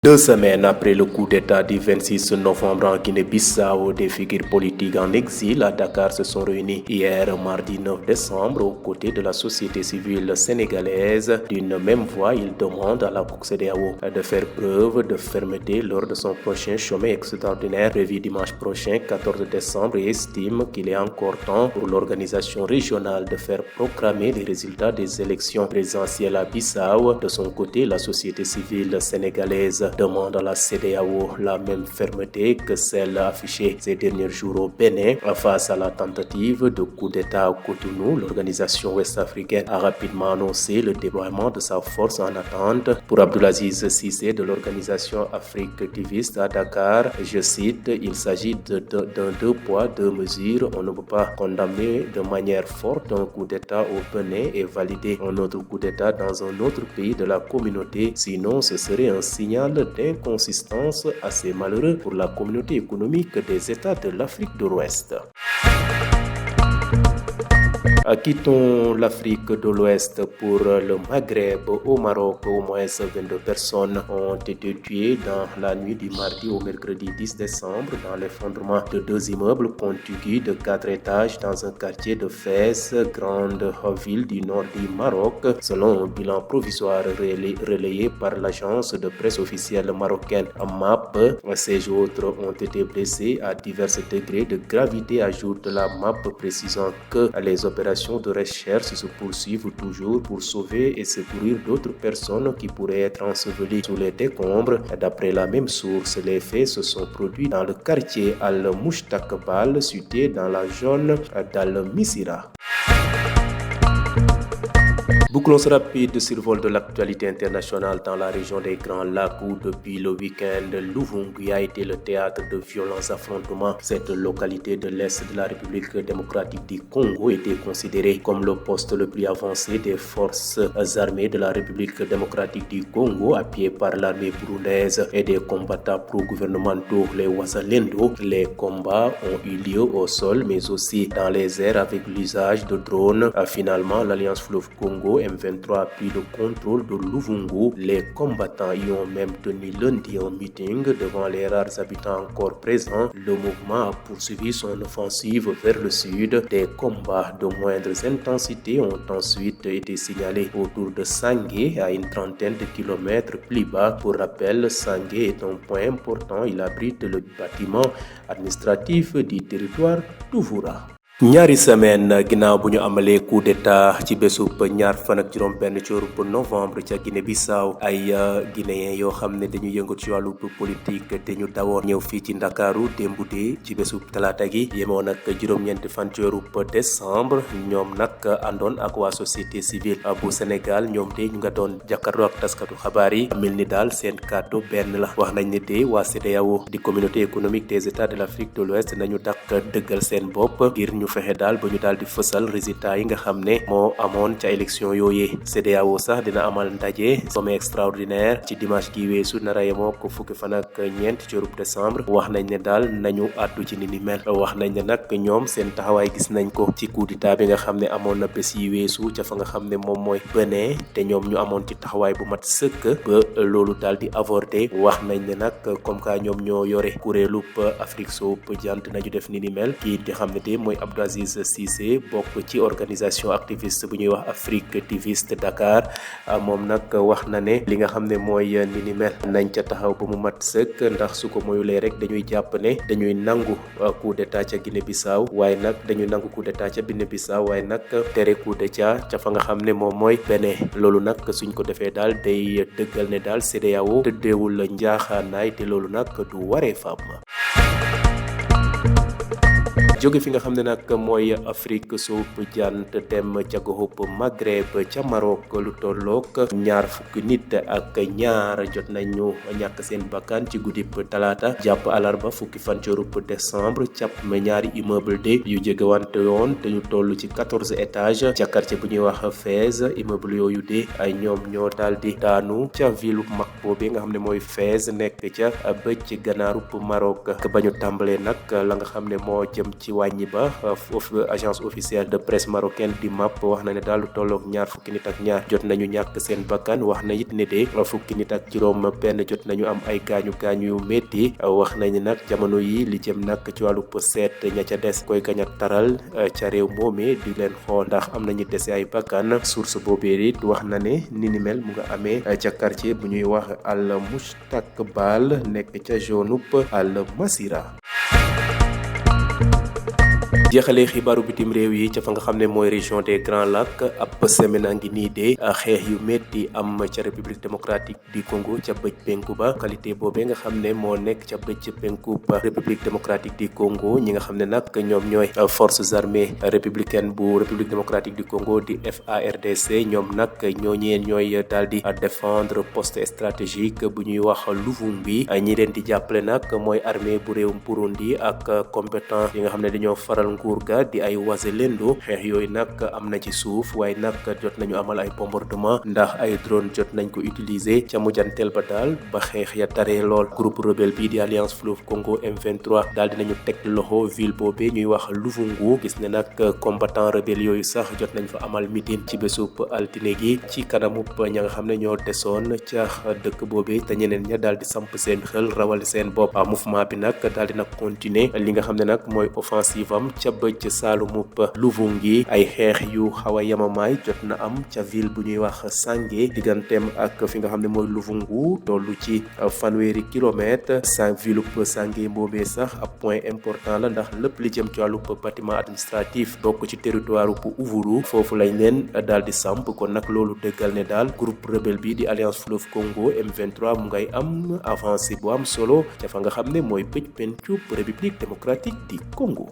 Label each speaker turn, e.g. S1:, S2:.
S1: 2 semaines après le coup d'État du 26 novembre en Guinée-Bissau, des figures politiques en exil à Dakar se sont réunies hier, mardi 9 décembre, aux côtés de la société civile sénégalaise. D'une même voix, ils demandent à la CEDEAO de faire preuve de fermeté lors de son prochain sommet extraordinaire prévu dimanche prochain, 14 décembre, et estiment qu'il est encore temps pour l'organisation régionale de faire proclamer les résultats des élections présidentielles à Bissau. De son côté, la société civile sénégalaise demande à la CEDEAO la même fermeté que celle affichée ces derniers jours au Bénin face à la tentative de coup d'État à Cotonou. L'organisation ouest-africaine a rapidement annoncé le déploiement de sa force en attente. Pour Abdulaziz Cissé de l'organisation Afrique Tiviste à Dakar, je cite, il s'agit d'un 2 poids, 2 mesures. On ne peut pas condamner de manière forte un coup d'État au Bénin et valider un autre coup d'État dans un autre pays de la communauté, sinon ce serait un signal d'inconsistance assez malheureux pour la communauté économique des États de l'Afrique de l'Ouest. Quittons l'Afrique de l'Ouest pour le Maghreb. Au Maroc, au moins 22 personnes ont été tuées dans la nuit du mardi au mercredi 10 décembre dans l'effondrement de 2 immeubles contigus de 4 étages dans un quartier de Fès, grande ville du nord du Maroc, selon un bilan provisoire relayé par l'agence de presse officielle marocaine MAP. 16 autres ont été blessés à divers degrés de gravité, ajoute la MAP, précisant que les opérations de recherche se poursuivent toujours pour sauver et secourir d'autres personnes qui pourraient être ensevelies sous les décombres. D'après la même source, les faits se sont produits dans le quartier Al-Mouchtakbal, situé dans la zone d'Al-Missira. Bouclons rapide survol de l'actualité internationale dans la région des Grands Lacs où depuis le week-end, Luvungi a été le théâtre de violents affrontements. Cette localité de l'Est de la République démocratique du Congo était considérée comme le poste le plus avancé des forces armées de la République démocratique du Congo, appuyées par l'armée burundaise et des combattants pro-gouvernementaux, les Wazalendo. Les combats ont eu lieu au sol mais aussi dans les airs avec l'usage de drones. Finalement, l'Alliance Fleuve Congo M23 a pris le contrôle de Luvungu. Les combattants y ont même tenu lundi un meeting devant les rares habitants encore présents. Le mouvement a poursuivi son offensive vers le sud. Des combats de moindres intensités ont ensuite été signalés autour de Sangué, à une trentaine de kilomètres plus bas. Pour rappel, Sangué est un point important. Il abrite le bâtiment administratif du territoire d'Ouvoura. ñaari semaine ginnaaw bu ñu amalee coup d'état ci bésub ñaar fan ak juróom benn ci weeru novembre ca Guinée-Bissau, ay guinéens yoo xam ne dañu yëngu ci wàllu politique te ñu dawoon ñëw fii ci Ndakaaru démbute ci bésub talaata gi yemoon ak juróom-ñeenti fan ci weeru décembre. ñoom nag àndoon ak waa société civile bu Sénégal. ñoom de ñu nga doon jàkkaarloo ak taskatu xabaar yi, mel ni daal seen kàddu benn la. wax nañ ne de waa CEDEAO di communauté économique des États de l'Afrique de l'Ouest nañu dakk dëggal seen bopp ngir ñu fexe daal ba ñu daal di fësal résultat yi nga xam ne moo amoon ca élection yooyee. CEDEAO sax dina amal ndaje sommet extraordinaire ci dimanche gi weesu nara yemoo ko fukki fan ak ñeent ci weeru décembre. wax nañ ne daal nañu àddu ci ni mel. wax nañ ne nag ñoom seen taxawaay gis nañ ko ci coup d'état bi nga xam ne amoon na bés yi weesu ca fa nga xam ne moom mooy Bénin, te ñoom ñu amoon ci taxawaay bu mat sëkk ba loolu daal di avorté. wax nañ ne nag comme que ñoom ñoo yore kuréelub Afrique sowu jant nañu def ni mel. kii di xam ne de mooy Abdulaziz Cissé bokk ci organisation activiste bu ñuy wax Afrique Tiviste Dakar. moom nag wax na ne li nga xam ne mooy ni mel nañ ca taxaw ba mu mat sëkk, ndax su ko moyulee rek dañuy jàpp ne dañuy nangu coup d'état ca Guinée-Bissau waaye nag dañuy nangu coup d'état ca Guinée-Bissau waaye nag tere coup d'état ca fa nga xam ne moom mooy Bénin. loolu nag suñ ko defee daal day dëggal ne daal CEDEAO tëddeewul njaaxaanaay te loolu nag du waree fam. jóge fi nga xam ne nag mooy Afrique sowu jant dem ca goxub Maghreb ca Maroc, lu tollook ñaar fukki nit ak ñaar jot nañu ñàkk seen bakkan ci guddib talaata jàpp alarba fukki fan ci weeru décembre càpp ñaari immeuble de yu jegewante yoon te ñu toll ci 14 étages ca quartier bu ñuy wax Fès. immeuble yooyu de ay ñoom ñoo daal di daanu ca ville mag boobu nga xam ne mooy Fès nekk ca bëj gannaarub Maroc. ba ñu tàmbalee nag la nga xam ne moo jëm ci ci wàññi ba agence officielle de presse marocaine di MAP wax na ne daal lu tolloog ñaar fukki nit ak ñaar jot nañu ñàkk seen bakkan wax na it ne de fukki nit ak juróom benn jot nañu am ay gaañu yu métti wax nañu nag jamono yi li jëm nag ci wàllu seet ña ca des koy gañ a taral ca réew moomee di leen xool ndax am nañu dese ay bakkan source boobee it wax na ne ni ni mel mu nga amee ca quartier bu ñuy wax Al Mustakbal nekk ca zone Al Masira. jeexalee xibaaru bitim réew yi ca fa nga xam ne mooy région des Grands Lacs ab semaine a ngi nii de xeex yu métti am ca république démocratique du Congo ca bëj penku ba qualité boobee nga xam ne moo nekk ca bëj penku ba république démocratique du Congo ñi nga xam ne nag ñoom ñooy forces armées républicaines bu république démocratique du Congo di FARDC ñoom nag ñooy daal di défendre poste stratégique bu ñuy wax Luvungi ñi leen di jàppale nag mooy armée bu réewum Burundi ak compétent yi nga xam ne dañoo faral nguur ga di ay Wazalendo xeex yooyu nag am na ci suuf waaye nag jot nañu amal ay bombardement ndax ay drone jot nañ ko utiliser ca mujjanteel ba daal ba xeex ya taree lool groupe rebelle bii di Alliance Fleuve Congo M23 daal dinañu teg loxo ville boobee ñuy wax Luvungu gis ne nag combattant rebelle yooyu sax jot nañ fa amal meeting ci bésub altine gi ci kanamu ña nga xam ne ñoo desoon ca dëkk boobee te ñeneen ña daal di samp seen xel rawal seen bopp mouvement bi nag daal di nag continuer li nga xam ne nag mooy offensive am ca bëj saalumub Luvungi ay xeex yu xaw a yamamaay jot na am ca ville bu ñuy wax Sange digganteem ak fi nga xam ne mooy Luvungu tollu ci fanweeri kilomètre ville Sange boobee sax ab point important la ndax lépp li jëm ci wàllu bâtiment administratif bokk ci territoire bu Uvulu foofu lañ leen daal di samp kon nag loolu dëggal ne daal groupe rebelle bi di Alliance Fleuve Congo M23 mu ngay am avancé bu am solo ca fa nga xam ne mooy bëj penku république démocratique du Congo.